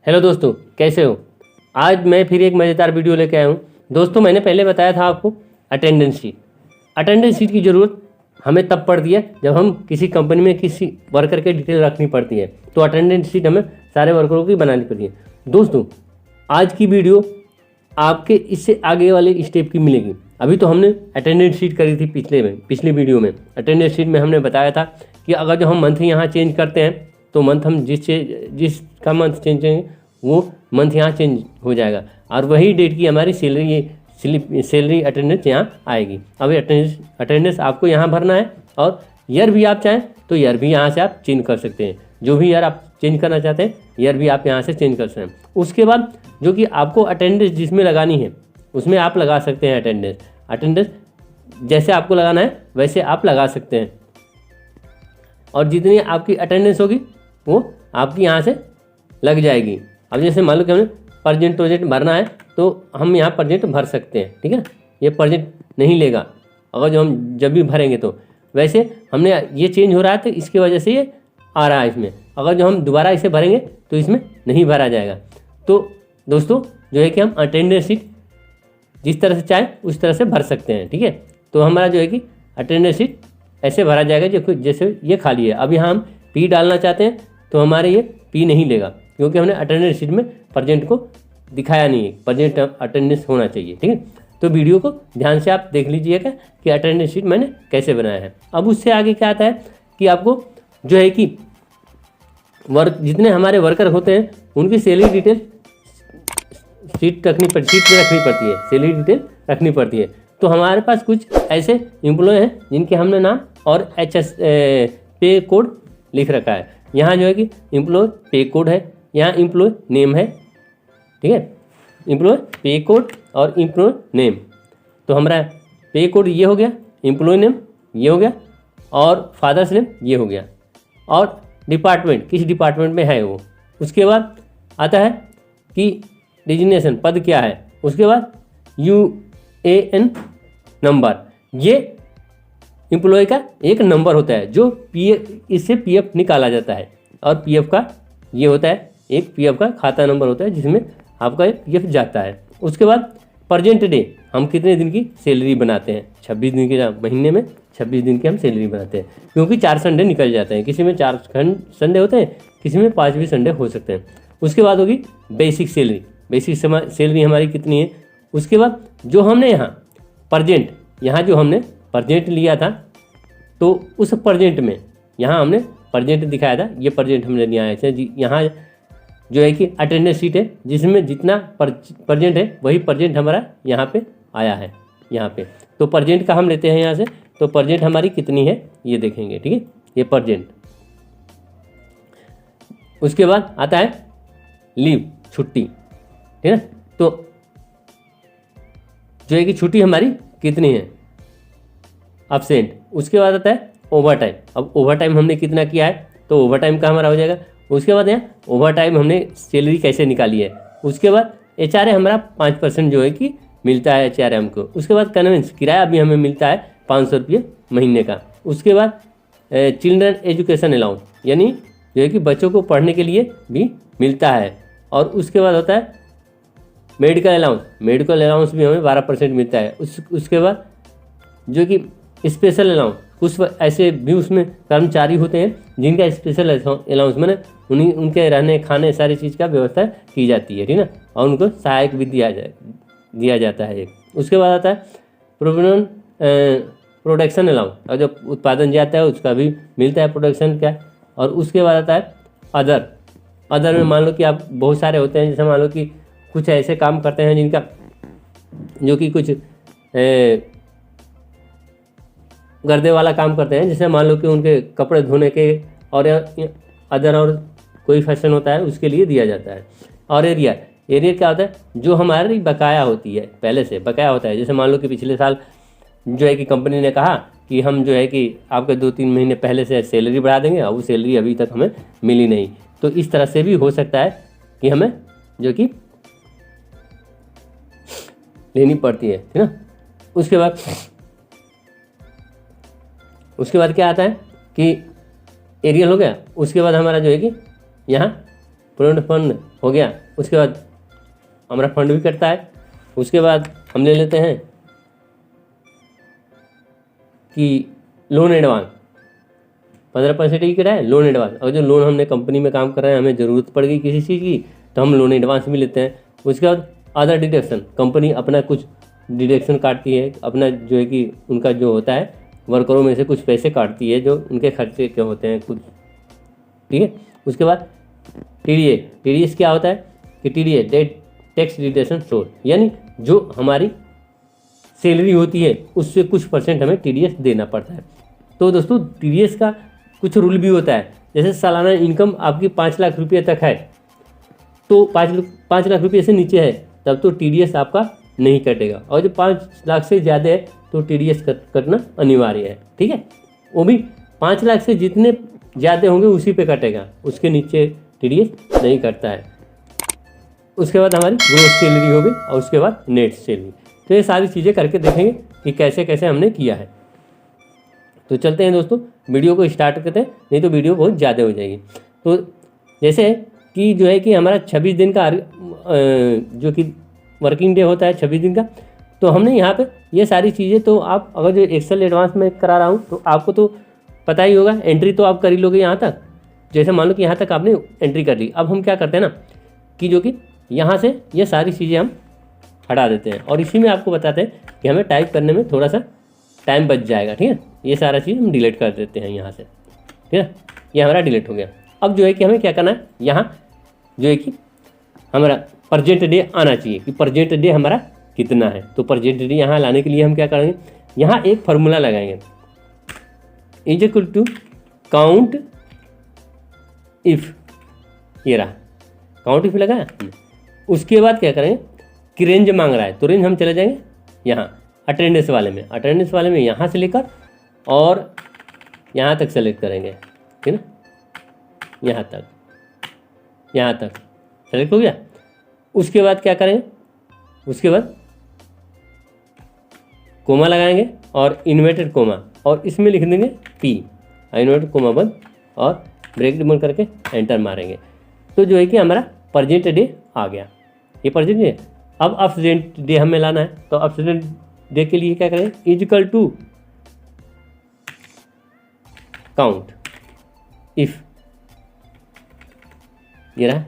Hello दोस्तों, कैसे हो। आज मैं फिर एक मज़ेदार वीडियो लेके आया हूँ। दोस्तों, मैंने पहले बताया था आपको अटेंडेंस शीट की ज़रूरत हमें तब पड़ती है जब हम किसी कंपनी में किसी वर्कर के डिटेल रखनी पड़ती है, तो अटेंडेंस शीट हमें सारे वर्करों की बनानी पड़ती है। दोस्तों, आज की वीडियो आपके इससे आगे वाले स्टेप की मिलेगी। अभी तो हमने अटेंडेंस शीट करी थी पिछली वीडियो में। अटेंडेंस शीट में हमने बताया था कि अगर जो हम मंथ यहाँ चेंज करते हैं तो मंथ हम जिसका मंथ चेंज करेंगे वो मंथ यहाँ चेंज हो जाएगा और वही डेट की हमारी सैलरी अटेंडेंस यहाँ आएगी। अब अटेंडेंस आपको यहाँ भरना है और ईयर भी आप चाहें तो ईयर भी यहाँ से आप चेंज कर सकते हैं। जो भी ईयर आप चेंज करना चाहते हैं ईयर भी आप यहाँ से चेंज कर सकते हैं। उसके बाद जो कि आपको अटेंडेंस जिसमें लगानी है उसमें आप लगा सकते हैं अटेंडेंस जैसे आपको लगाना है वैसे आप लगा सकते हैं और जितनी आपकी अटेंडेंस होगी वो आपकी यहाँ से लग जाएगी। अब जैसे मान लो कि हमें प्रोजेक्ट भरना है तो हम यहाँ प्रोजेक्ट भर सकते हैं, ठीक है। ये प्रोजेक्ट नहीं लेगा अगर जो हम जब भी भरेंगे तो। वैसे हमने ये चेंज हो रहा है तो इसकी वजह से ये आ रहा है इसमें। अगर जो हम दोबारा इसे भरेंगे तो इसमें नहीं भरा जाएगा। तो दोस्तों, जो है कि हम अटेंडेंस शीट जिस तरह से चाहे उस तरह से भर सकते हैं, ठीक है। तो हमारा जो है कि अटेंडेंस शीट ऐसे भरा जाएगा जैसे ये खाली है। अब यहाँ हम पी डालना चाहते हैं तो हमारे ये पी नहीं लेगा क्योंकि हमने अटेंडेंस शीट में प्रेजेंट को दिखाया नहीं है। प्रेजेंट अटेंडेंस होना चाहिए, ठीक है। तो वीडियो को ध्यान से आप देख लीजिएगा कि अटेंडेंस शीट मैंने कैसे बनाया है। अब उससे आगे क्या आता है कि आपको जो है कि जितने हमारे वर्कर होते हैं उनकी सैलरी डिटेल शीट में रखनी पड़ती है, सैलरी डिटेल रखनी पड़ती है। तो हमारे पास कुछ ऐसे एम्प्लॉय हैं जिनके हमने नाम और पे कोड लिख रखा है। यहाँ जो है कि एम्प्लॉय पे कोड है, यहाँ एम्प्लॉय नेम है, ठीक है। एम्प्लॉय पे कोड और एम्प्लॉय नेम। तो हमारा पे कोड ये हो गया, एम्प्लॉय नेम ये हो गया और फादर्स नेम ये हो गया और डिपार्टमेंट किस डिपार्टमेंट में है वो। उसके बाद आता है कि डिजिग्नेशन पद क्या है। उसके बाद UAN नंबर, ये एम्प्लॉय का एक नंबर होता है जो इससे PF निकाला जाता है और PF का ये होता है एक PF का खाता नंबर होता है जिसमें आपका PF जाता है। उसके बाद प्रेजेंट डे, हम कितने दिन की सैलरी बनाते हैं, 26 दिन की, महीने में 26 दिन की हम सैलरी बनाते हैं क्योंकि 4 संडे निकल जाते हैं। किसी में 4 संडे होते हैं, किसी में 5 भी संडे हो सकते हैं। उसके बाद होगी बेसिक सैलरी हमारी कितनी है। उसके बाद जो हमने यहाँ जो हमने प्रेजेंट लिया था तो उस प्रेजेंट में यहाँ हमने प्रेजेंट दिखाया था, ये प्रेजेंट हमने लिया है। यहाँ जो है कि अटेंडेंस शीट है जिसमें जितना प्रेजेंट है वही प्रेजेंट हमारा यहाँ पे आया है यहाँ पे। तो प्रेजेंट का हम लेते हैं यहाँ से, तो प्रेजेंट हमारी कितनी है ये देखेंगे, ठीक है। ये प्रेजेंट। उसके बाद आता है लीव, छुट्टी, ठीक है। तो जो है कि छुट्टी हमारी कितनी है, एब्सेंट। उसके बाद आता है ओवर टाइम। अब ओवर टाइम हमने कितना किया है तो ओवर टाइम का हमारा हो जाएगा। उसके बाद यहाँ ओवर टाइम हमने सैलरी कैसे निकाली है। उसके बाद HRA हमारा 5% जो है कि मिलता है HRA हमको। उसके बाद कन्वेंस किराया भी हमें मिलता है 500 रुपये महीने का। उसके बाद चिल्ड्रन एजुकेशन अलाउंस, यानी जो है कि बच्चों को पढ़ने के लिए भी मिलता है। और उसके बाद होता है मेडिकल अलाउंस भी हमें 12% मिलता है। उसके बाद जो कि स्पेशल अलाउंस, कुछ ऐसे भी उसमें कर्मचारी होते हैं जिनका स्पेशल अलाउंस मैंने उनके रहने खाने सारी चीज़ का व्यवस्था की जाती है, ठीक है ना। और उनको सहायक भी दिया जाता है एक। उसके बाद आता है प्रोडक्शन अलाउंस, और जब उत्पादन जाता है उसका भी मिलता है प्रोडक्शन का। और उसके बाद आता है अदर में मान लो कि आप बहुत सारे होते हैं, जैसे मान लो कि कुछ ऐसे काम करते हैं जिनका जो कि कुछ गर्दे वाला काम करते हैं, जैसे मान लो कि उनके कपड़े धोने के और अदर और कोई फैशन होता है उसके लिए दिया जाता है। और एरियर क्या होता है, जो हमारी बकाया होती है, पहले से बकाया होता है। जैसे मान लो कि पिछले साल जो है कि कंपनी ने कहा कि हम जो है कि आपके 2-3 महीने पहले से सैलरी बढ़ा देंगे और वो सैलरी अभी तक हमें मिली नहीं। तो इस तरह से भी हो सकता है कि हमें जो कि लेनी पड़ती है, ठीक ना। उसके बाद क्या आता है कि एरियल हो गया। उसके बाद हमारा जो है कि यहाँ प्रोविडेंट फंड हो गया, उसके बाद हमारा फंड भी कटता है। उसके बाद हम ले लेते हैं कि लोन एडवांस 15% ही है लोन एडवांस। और जो लोन हमने कंपनी में काम कर रहे हैं, हमें ज़रूरत पड़ गई किसी चीज़ की तो हम लोन एडवांस भी लेते हैं। उसके बाद अदर डिडक्शन, कंपनी अपना कुछ डिडक्शन काटती है, अपना जो है कि उनका जो होता है वर्करों में से कुछ पैसे काटती है जो उनके खर्चे के होते हैं कुछ, ठीक है। उसके बाद TDS क्या होता है कि TDS टैक्स डिडक्शन सोर्स, यानी जो हमारी सैलरी होती है उससे कुछ % हमें TDS देना पड़ता है। तो दोस्तों TDS का कुछ रूल भी होता है, जैसे सालाना इनकम आपकी 5 लाख रुपये तक है तो 5 लाख रुपये से नीचे है तब तो TDS आपका नहीं कटेगा, और जो 5 लाख से ज़्यादा है तो TDS कटना अनिवार्य है, ठीक है। वो भी 5 लाख से जितने ज़्यादा होंगे उसी पे कटेगा, उसके नीचे TDS नहीं कटता है। उसके बाद हमारी ग्रोस सैलरी होगी और उसके बाद नेट सैलरी। तो ये सारी चीज़ें करके देखेंगे कि कैसे कैसे हमने किया है। तो चलते हैं दोस्तों, वीडियो को स्टार्ट करते हैं, नहीं तो वीडियो बहुत ज़्यादा हो जाएगी। तो जैसे कि जो है कि हमारा 26 दिन का जो कि वर्किंग डे होता है 26 दिन का, तो हमने यहाँ पे ये सारी चीज़ें, तो आप अगर जो एक्सेल एडवांस में करा रहा हूँ तो आपको तो पता ही होगा, एंट्री तो आप कर ही लोगे यहाँ तक। जैसे मान लो कि यहाँ तक आपने एंट्री कर ली, अब हम क्या करते हैं ना कि जो कि यहाँ से ये सारी चीज़ें हम हटा देते हैं और इसी में आपको बताते हैं कि हमें टाइप करने में थोड़ा सा टाइम बच जाएगा, ठीक है। ये सारा चीज़ हम डिलीट कर देते हैं यहाँ से, ठीक है। ये हमारा डिलीट हो गया। अब जो है कि हमें क्या करना है, यहाँ जो है कि हमारा प्रेजेंट डे आना चाहिए कि प्रेजेंट डे हमारा कितना है। तो प्रेजेंट डे यहाँ लाने के लिए हम क्या करेंगे, यहाँ एक फार्मूला लगाएंगे, is equal to count if, ये रहा काउंट इफ लगाया। उसके बाद क्या करेंगे कि रेंज मांग रहा है तो रेंज हम चले जाएंगे यहाँ अटेंडेंस वाले में, अटेंडेंस वाले में यहाँ से लेकर और यहाँ तक सेलेक्ट करेंगे, ठीक है ना, यहाँ तक सेलेक्ट हो गया। उसके बाद क्या करेंगे, उसके बाद कोमा लगाएंगे और इन्वर्टेड कोमा और इसमें लिख देंगे P, इन्वर्टेड कोमा बंद और ब्रैकेट बंद करके एंटर मारेंगे। तो जो है कि हमारा प्रेजेंट डे आ गया, ये प्रेजेंट डे। अब अब्सेंट डे हमें लाना है, तो अब्सेंट डे के लिए क्या करें, is equal to count if, ये रहा।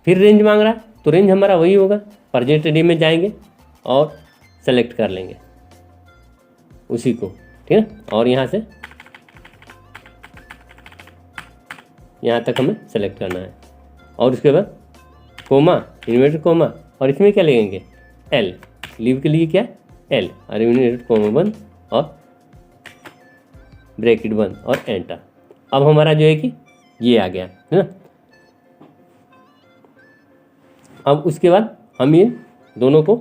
फिर रेंज मांग रहा है तो रेंज हमारा वही होगा, प्रेजेंट डे में जाएंगे और सेलेक्ट कर लेंगे उसी को, ठीक है। और यहाँ से यहाँ तक हमें सेलेक्ट करना है और उसके बाद कोमा, इन्वर्टेड कोमा और इसमें क्या लगेंगे L, लीव के लिए क्या L और इन्वर्टेड कोमा बंद और ब्रैकेट बंद और एंटर। अब हमारा जो है कि ये आ गया, है ना। अब उसके बाद हम ये दोनों को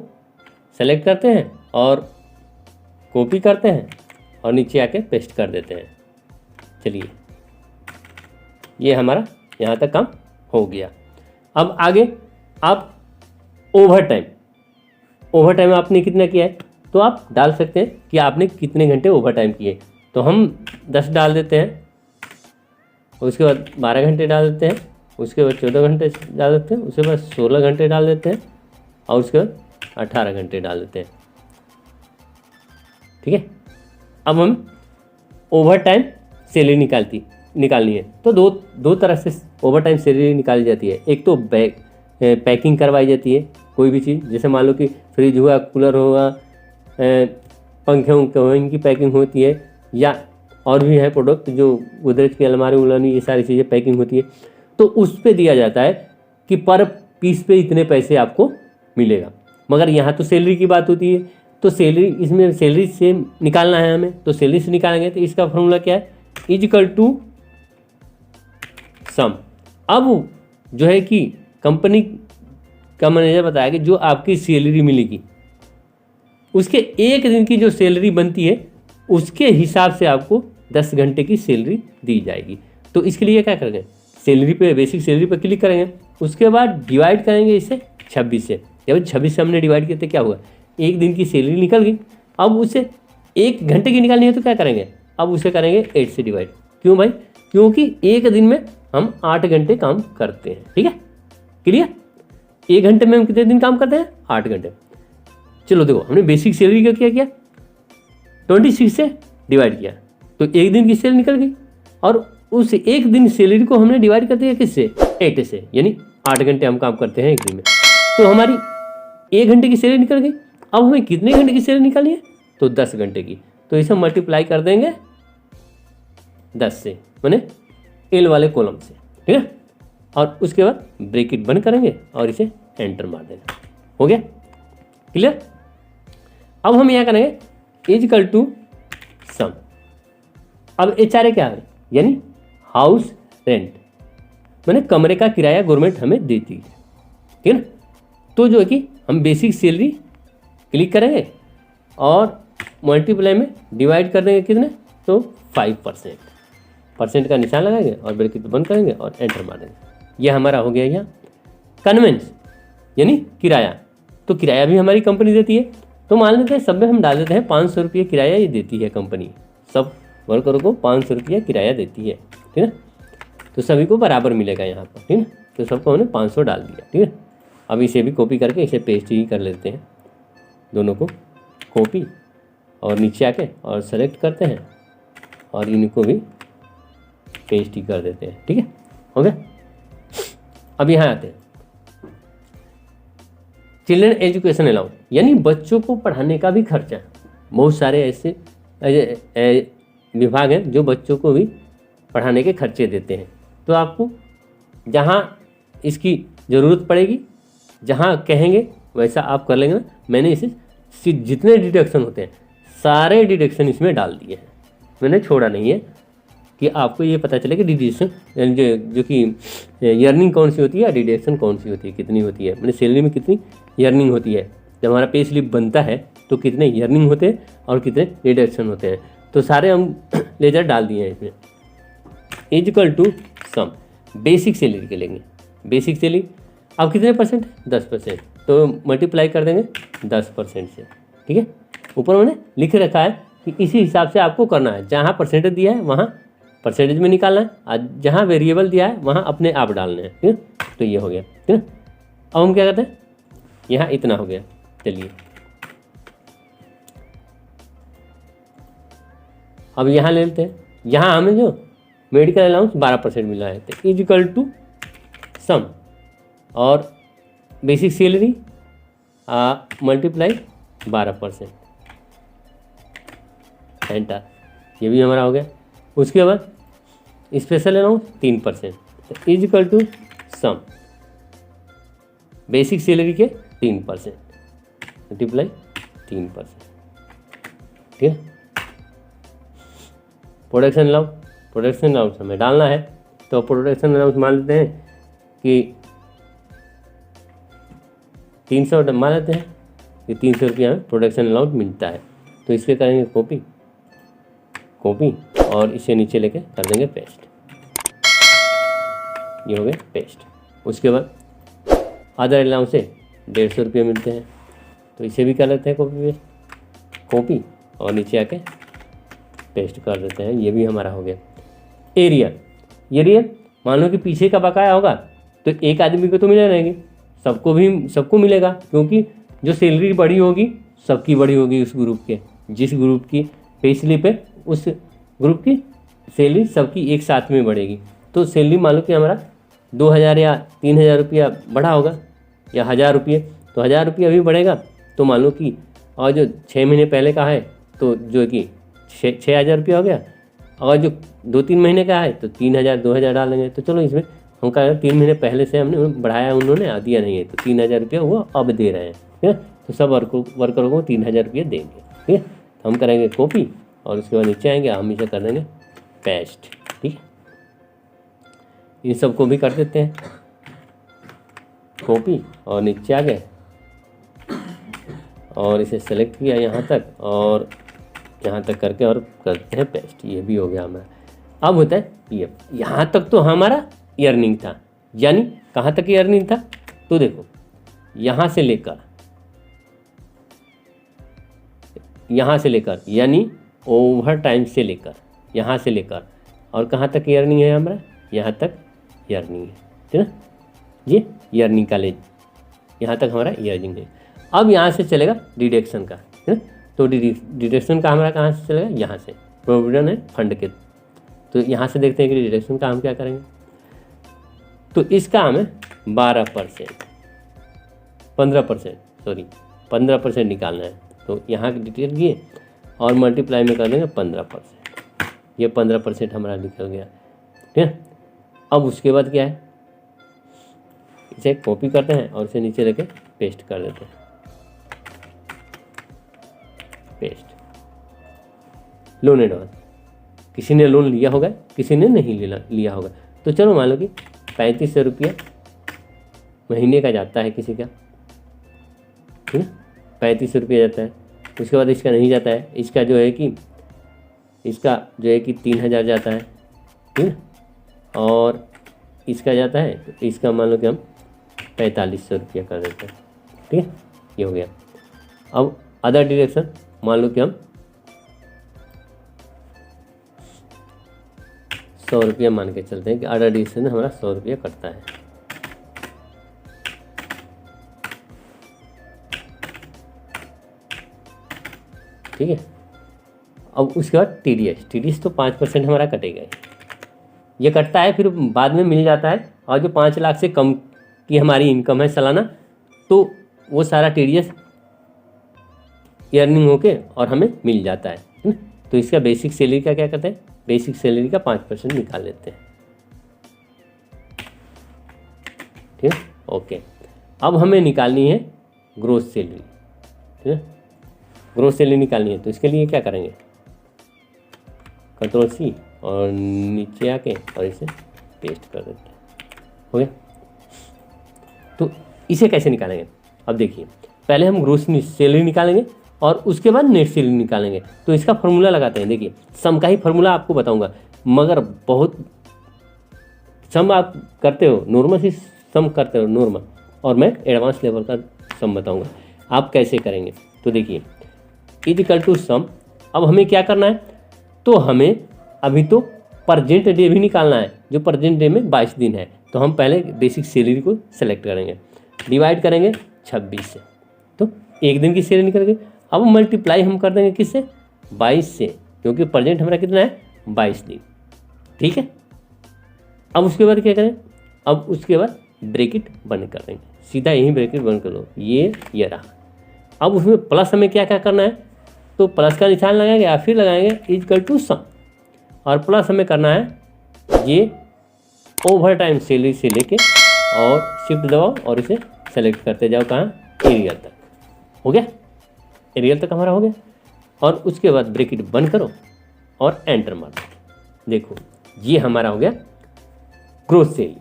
सेलेक्ट करते हैं और कॉपी करते हैं और नीचे आके पेस्ट कर देते हैं। चलिए ये हमारा यहाँ तक काम हो गया। अब आगे आप ओवर टाइम आपने कितना किया है तो आप डाल सकते हैं कि आपने कितने घंटे ओवर टाइम किए। तो हम 10 डाल देते हैं, उसके बाद 12 घंटे डाल देते हैं, उसके बाद 14 घंटे डाल देते हैं, उसके बाद 16 घंटे डाल देते हैं और उसके बाद 18 घंटे डाल देते हैं, ठीक है। अब हम ओवर टाइम सैलरी निकालनी है तो दो तरह से ओवर टाइम सैलरी निकाली जाती है। एक तो पैकिंग करवाई जाती है कोई भी चीज़, जैसे मान लो कि फ्रिज हुआ, कूलर हुआ, पंखे की पैकिंग होती है, या और भी है प्रोडक्ट जो गोदरेज की अलमारी उलानी, ये सारी चीज़ें पैकिंग होती है। तो उस पे दिया जाता है कि पर पीस पे इतने पैसे आपको मिलेगा। मगर यहाँ तो सैलरी की बात होती है, तो सैलरी, इसमें सैलरी से निकालना है हमें, तो सैलरी से निकालेंगे तो इसका फॉर्मूला क्या है, इज इक्वल टू सम। अब जो है कि कंपनी का मैनेजर बताया कि जो आपकी सैलरी मिलेगी उसके एक दिन की जो सैलरी बनती है उसके हिसाब से आपको 10 घंटे की सैलरी दी जाएगी। तो इसके लिए क्या करेंगे, सैलरी पे, बेसिक सैलरी पे क्लिक करेंगे, उसके बाद डिवाइड करेंगे इसे 26 से। जब 26 से हमने डिवाइड किया तो क्या हुआ, एक दिन की सैलरी निकल गई। अब उसे 1 घंटे की निकालनी है तो क्या करेंगे, अब उसे करेंगे 8 से डिवाइड। क्यों भाई, क्योंकि एक दिन में हम 8 घंटे काम करते हैं, ठीक है। क्लियर। 1 घंटे में हम कितने दिन काम करते हैं? 8 घंटे। चलो देखो, हमने बेसिक सैलरी का क्या किया, 26 से डिवाइड किया तो 1 दिन की सैलरी निकल गई, और उस 1 दिन सैलरी को हमने डिवाइड कर दिया किससे? 8 से, यानी 8 घंटे हम काम करते हैं 1 दिन में, तो हमारी 1 घंटे की सैलरी निकल गई। अब हमें कितने घंटे की सैलरी निकालनी है? तो 10 घंटे की। तो इसे मल्टीप्लाई कर देंगे 10 से, माने एल वाले कॉलम से, ठीक है। और उसके बाद ब्रैकेट बंद करेंगे और इसे एंटर मार देना। हो गया क्लियर। अब हम यहाँ करेंगे इजकल टू सम। अब HRA क्या है? यानी हाउस रेंट, माने कमरे का किराया गवर्नमेंट हमें देती है, ठीक है ना। तो जो है कि हम बेसिक सैलरी क्लिक करेंगे और मल्टीप्लाई में डिवाइड कर देंगे कितने? तो 5%, परसेंट का निशान लगाएंगे और ब्रैकेट बंद करेंगे और एंटर मार देंगे। यह हमारा हो गया यहाँ कन्वेंस, यानी किराया। तो किराया भी हमारी कंपनी देती है, तो मान लेते हैं सब में हम डाल देते हैं 500 रुपये किराया ये देती है कंपनी, सब वर्करों को 500 रुपया किराया देती है, ठीक है। तो सभी को बराबर मिलेगा यहाँ पर, ठीक है। तो सबको हमने 500 डाल दिया, ठीक है। अब इसे भी कॉपी करके इसे पेस्ट ही कर लेते हैं, दोनों को कॉपी और नीचे आके और सेलेक्ट करते हैं और इनको भी पेस्ट ही कर देते हैं, ठीक है। हो गया। अब यहाँ आते हैं चिल्ड्रन एजुकेशन अलाउंस, यानी बच्चों को पढ़ाने का भी खर्चा। बहुत सारे ऐसे विभाग हैं जो बच्चों को भी पढ़ाने के खर्चे देते हैं। तो आपको जहाँ इसकी ज़रूरत पड़ेगी, जहाँ कहेंगे वैसा आप कर लेंगे। मैंने इसे जितने डिडक्शन होते हैं सारे डिडक्शन इसमें डाल दिए हैं, मैंने छोड़ा नहीं है, कि आपको ये पता चले कि डिडक्शन जो कि अर्निंग कौन सी होती है, डिडक्शन कौन सी होती है, कितनी होती है, मैंने सैलरी में कितनी अर्निंग होती है। जब हमारा पे स्लिप बनता है तो कितने अर्निंग होते हैं और कितने डिडक्शन होते हैं, तो सारे हम लेजर डाल दिए हैं इसमें। Is equal to sum, basic salary के लेंगे। बेसिक सैलरी अब कितने परसेंट? 10%, तो मल्टीप्लाई कर देंगे 10% से, ठीक है। ऊपर मैंने लिख रखा है कि इसी हिसाब से आपको करना है, जहाँ परसेंटेज दिया है वहाँ परसेंटेज में निकालना है, और जहाँ वेरिएबल दिया है वहाँ अपने आप डालने हैं, ठीक है। तो ये हो गया, ठीक है। अब हम क्या करते हैं, यहाँ इतना हो गया। चलिए अब यहाँ ले लेते हैं, यहाँ हमें जो मेडिकल अलाउंस 12% मिला है, तो इजकल टू सम और बेसिक सैलरी मल्टीप्लाई 12%, एंटर। ये भी हमारा हो गया। उसके बाद स्पेशल अलाउंस 3%, तो is equal to sum basic salary के 3% मल्टीप्लाई 3%, ठीक है। प्रोडक्शन अलाउंस हमें डालना है, तो प्रोडक्शन अलाउंस मान लेते हैं कि 300 मान लेते हैं कि 300 रुपया में प्रोडक्शन अलाउंस मिलता है। तो इसके करेंगे कॉपी और इसे नीचे लेके कर देंगे पेस्ट। ये हो गया पेस्ट। उसके बाद अदर अलाउंस से 150 रुपये मिलते हैं, तो इसे भी कर लेते हैं कॉपी और नीचे आके पेस्ट कर देते हैं। ये भी हमारा हो गया। एरियर मान लो कि पीछे का बकाया होगा तो एक आदमी को तो मिले रहेंगे, सबको मिलेगा, क्योंकि जो सैलरी बड़ी होगी सबकी बड़ी होगी उस ग्रुप के, जिस ग्रुप की पे स्लिप है उस ग्रुप की सैलरी सबकी एक साथ में बढ़ेगी। तो सैलरी मान लो कि हमारा 2000 या 3000 रुपया बढ़ा होगा या 1000 रुपये, तो 1000 रुपया भी बढ़ेगा। तो मान लो कि और जो 6 महीने पहले का है तो जो कि 6000 रुपया हो गया, और जो 2-3 महीने का है तो 3000 2000 डाल देंगे। तो चलो इसमें हम कहा 3 महीने पहले से हमने बढ़ाया, उन्होंने दिया नहीं है, तो 3000 रुपया वो अब दे रहे हैं, ठीक है। तो सब वर्करों को 3000 रुपये देंगे, ठीक है। तो हम करेंगे कॉपी और उसके बाद नीचे आएंगे, हम इसे कर देंगे पेस्ट, ठीक है। इन सबको भी कर देते हैं कॉपी और नीचे आ गए और इसे सेलेक्ट किया यहाँ तक और यहाँ तक करके और करते हैं पेस्ट। ये भी हो गया हमारा। अब होता है पीएफ। यहाँ तक तो हमारा अर्निंग था, यानी कहाँ तक अर्निंग था, तो देखो यहाँ से लेकर यानी ओवर टाइम से लेकर यहाँ से लेकर और कहाँ तक अर्निंग है हमारा, यहाँ तक अर्निंग है, ठीक है। ये ईयरनिंग का ले, यहाँ तक हमारा ईयरनिंग है। अब यहाँ से चलेगा डिडक्शन का, है ना। तो डिडक्शन का हमारा कहाँ से चलेगा, यहाँ से प्रोविडेंट एंड फंड के। तो यहाँ से देखते हैं कि डिडक्शन का हम क्या करेंगे। तो इसका हमें 12%, 15% निकालना है। तो यहाँ की डिटेल दिए और मल्टीप्लाई में कर देंगे 15%। ये 15% हमारा निकल गया, ठीक है। अब उसके बाद क्या है, इसे कॉपी करते हैं और इसे नीचे लेके पेस्ट कर देते हैं, पेस्ट। लोन एडवांस, किसी ने लोन लिया होगा, किसी ने नहीं लिया होगा। तो चलो मान लो कि 3500 रुपया महीने का जाता है किसी का, ठीक है, 3500 रुपया जाता है। उसके बाद इसका नहीं जाता है, इसका जो है कि 3000 जाता है, ठीक है। और इसका जाता है, तो इसका मान लो कि हम 4500 रुपया कर देते हैं, ठीक है। ये हो गया। अब अदर डिडक्शन मान लो कि हम 100 रुपया मान के चलते हैं कि अदर डिडक्शन में हमारा 100 रुपया कटता है। ठीक है। अब उसके बाद TDS तो 5% हमारा कटेगा, ये कटता है, फिर बाद में मिल जाता है। और जो 5 लाख से कम की हमारी इनकम है सालाना, तो वो सारा TDS अर्निंग होके और हमें मिल जाता है। तो इसका बेसिक सैलरी का क्या करते हैं, बेसिक सैलरी का 5% निकाल लेते हैं, ठीक है। ओके, अब हमें निकालनी है ग्रोस सैलरी, ठीक है। ग्रोस सैलरी निकालनी है, तो इसके लिए क्या करेंगे, Ctrl+C और नीचे आके और इसे पेस्ट कर देते हैं, हो गया। तो इसे कैसे निकालेंगे, अब देखिए, पहले हम ग्रोस सैलरी निकालेंगे और उसके बाद नेट सैलरी निकालेंगे। तो इसका फार्मूला लगाते हैं। देखिए, सम का ही फार्मूला आपको बताऊंगा, मगर बहुत सम आप करते हो, नॉर्मल ही सम करते हो नॉर्मल, और मैं एडवांस लेवल का सम बताऊंगा आप कैसे करेंगे। तो देखिए, = सम। अब हमें क्या करना है, तो हमें अभी तो प्रेजेंट डे भी निकालना है, जो प्रेजेंट डे में 22 दिन है। तो हम पहले बेसिक सैलरी को सेलेक्ट करेंगे, डिवाइड करेंगे 26 से, तो एक दिन की सैलरी निकल गई। अब मल्टीप्लाई हम कर देंगे किससे, 22 से, क्योंकि प्रेजेंट हमारा कितना है, 22 दिन, ठीक है। अब उसके बाद क्या करें, अब उसके बाद ब्रैकेट बंद कर देंगे, सीधा यही ब्रैकेट बंद कर लो, ये रहा। अब उसमें प्लस हमें क्या क्या करना है, तो प्लस का निशान लगाएंगे या फिर लगाएंगे = सम, और प्लस हमें करना है ये ओवर टाइम सैलरी से लेके, और शिफ्ट दबाओ और इसे सेलेक्ट करते जाओ, कहाँ, एरियल तक। हो गया, एरियल तक हमारा हो गया। और उसके बाद ब्रैकेट बंद करो और एंटर मार दो। देखो, ये हमारा हो गया ग्रोस सैलरी।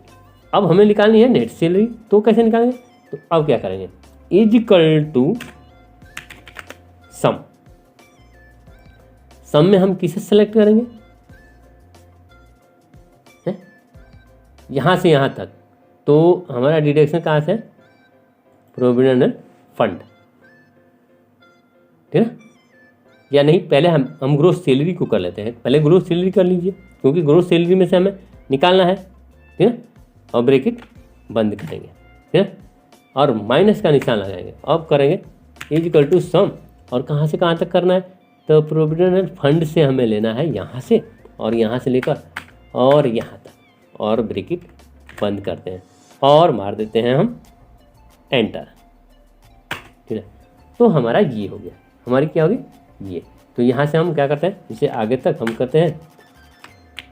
अब हमें निकालनी है नेट सैलरी, तो कैसे निकालेंगे, तो अब क्या करेंगे, = सम। सम में हम किसे सेलेक्ट करेंगे, यहाँ से यहाँ तक। तो हमारा डिडक्शन कहाँ से, प्रोविडेंट फंड, ठीक है। या नहीं, पहले हम ग्रोस सैलरी को कर लेते हैं, पहले ग्रोस सैलरी कर लीजिए, क्योंकि ग्रोस सैलरी में से हमें निकालना है, ठीक है। और ब्रैकेट बंद करेंगे, ठीक है, और माइनस का निशान लगाएंगे। अब करेंगे = सम, और कहाँ से कहाँ तक करना है, तो प्रोविडेंट फंड से हमें लेना है यहाँ से, और यहाँ से लेकर और यहाँ तक, और ब्रैकेट बंद करते हैं और मार देते हैं हम एंटर, ठीक है। तो हमारा ये हो गया, हमारी क्या होगी, ये। तो यहाँ से हम क्या करते हैं, इसे आगे तक हम करते हैं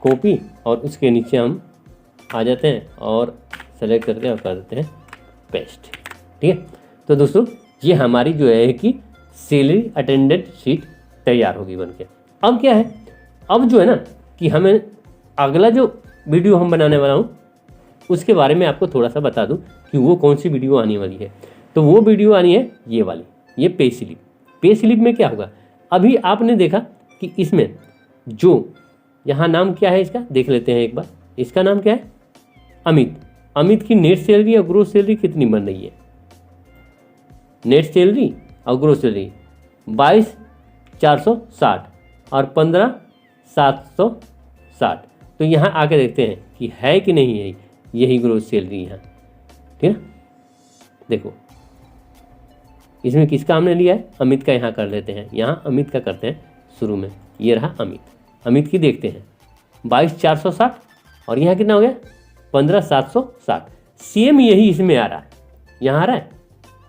कॉपी, और उसके नीचे हम आ जाते हैं और सेलेक्ट करके और कर देते हैं पेस्ट, ठीक है। तो दोस्तों, ये हमारी जो है कि सैलरी अटेंडेंट शीट तैयार होगी बन के। अब क्या है, अब जो है ना कि हमें अगला जो वीडियो हम बनाने वाला हूँ, उसके बारे में आपको थोड़ा सा बता दूँ कि वो कौन सी वीडियो आने वाली है। तो वो वीडियो आनी है ये वाली, ये पे स्लिप। पे स्लिप में क्या होगा, अभी आपने देखा कि इसमें जो यहाँ नाम क्या है इसका, देख लेते हैं एक बार। इसका नाम क्या है, अमित की नेट सैलरी और ग्रोस सैलरी कितनी बन रही है, नेट सैलरी और ग्रोस सैलरी 22,460 और 15,760। तो यहाँ आके देखते हैं कि है कि नहीं है यही ग्रोस सैलरी यहाँ, ठीक है। देखो इसमें किसका हमने लिया है, अमित का। यहाँ कर लेते हैं, यहाँ अमित का करते हैं शुरू में। ये रहा अमित, अमित की देखते हैं 22,460 और यहाँ कितना हो गया 15,760। सेम यही इसमें आ रहा है, यहाँ आ रहा है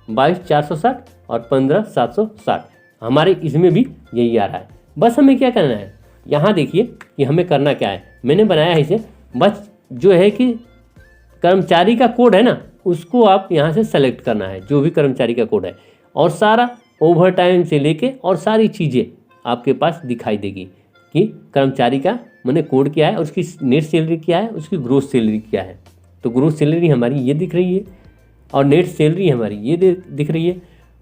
22,460 और 15,760, हमारे इसमें भी यही आ रहा है। बस हमें क्या करना है, यहाँ देखिए कि हमें करना क्या है। मैंने बनाया है इसे, बस जो है कि कर्मचारी का कोड है ना, उसको आप यहाँ से सेलेक्ट करना है, जो भी कर्मचारी का कोड है, और सारा ओवर टाइम से लेके और सारी चीज़ें आपके पास दिखाई देगी कि कर्मचारी का मैंने कोड क्या है, उसकी नेट सैलरी क्या है, उसकी ग्रोस सैलरी क्या है। तो ग्रोस सैलरी हमारी ये दिख रही है और नेट सैलरी हमारी ये दिख रही है।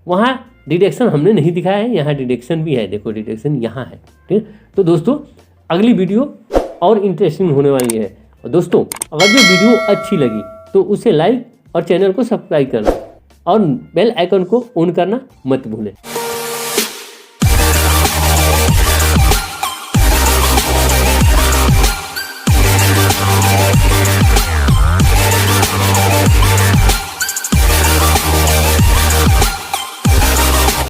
वहाँ डिडक्शन हमने नहीं दिखाया है, यहाँ डिडक्शन भी है, देखो डिडक्शन यहाँ है। ठीक है, तो दोस्तों अगली वीडियो और इंटरेस्टिंग होने वाली है। और दोस्तों अगर जो वीडियो अच्छी लगी तो उसे लाइक और चैनल को सब्सक्राइब करना और बेल आइकन को ऑन करना मत भूलें।